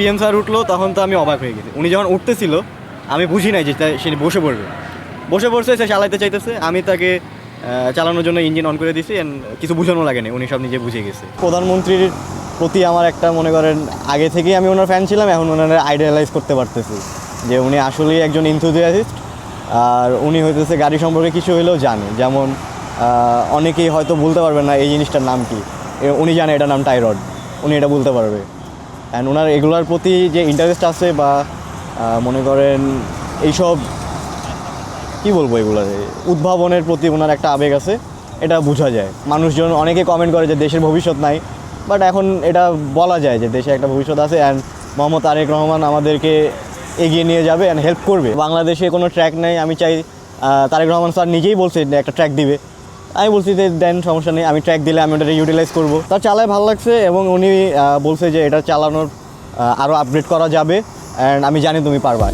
PM sir উঠলো তখন তো আমি অবাক হয়ে গেছি। উনি যখন উঠতেছিল আমি বুঝি নাই যে সে বসে পড়বে, বসে পড়ছে, সে চালাইতে চাইতেছে, আমি তাকে চালানোর জন্য ইঞ্জিন অন করে দিছি অ্যান্ড কিছু বুঝানো লাগেনি, উনি সব নিজে বুঝে গেছে। প্রধানমন্ত্রীর প্রতি আমার একটা মনে করেন আগে থেকেই আমি ওনার ফ্যান ছিলাম, এখন ওনার আইডিয়ালাইজ করতে পারতেছি যে উনি আসলেই একজন ইনথুজিয়াস্ট। আর উনি হইতেছে গাড়ি সম্পর্কে কিছু হইলেও জানে, যেমন অনেকেই হয়তো বলতে পারবেন না এই জিনিসটার নাম কি, উনি জানে এটার নাম টাইরড, উনি এটা বলতে পারবে। অ্যান্ড ওনার এগুলোর প্রতি যে ইন্টারেস্ট আছে বা মনে করেন এইসব কী বলবো, এগুলোর উদ্ভাবনের প্রতি ওনার একটা আবেগ আছে, এটা বোঝা যায়। মানুষজন অনেকে কমেন্ট করে যে দেশের ভবিষ্যৎ নাই, বাট এখন এটা বলা যায় যে দেশে একটা ভবিষ্যৎ আছে অ্যান্ড মোহাম্মদ তারেক রহমান আমাদেরকে এগিয়ে নিয়ে যাবে অ্যান্ড হেল্প করবে। বাংলাদেশে কোনো ট্র্যাক নেই, আমি চাই তারেক রহমান স্যার নিজেই বলছে একটা ট্র্যাক দিবে, আমি বলছি যে দেন সমস্যা নেই, আমি ট্র্যাক দিলে আমি ওটা ইউটিলাইজ করবো। তার চালায় ভালো লাগছে এবং উনি বলছে যে এটা চালানোর আরও আপগ্রেড করা যাবে অ্যান্ড আমি জানি তুমি পারবা।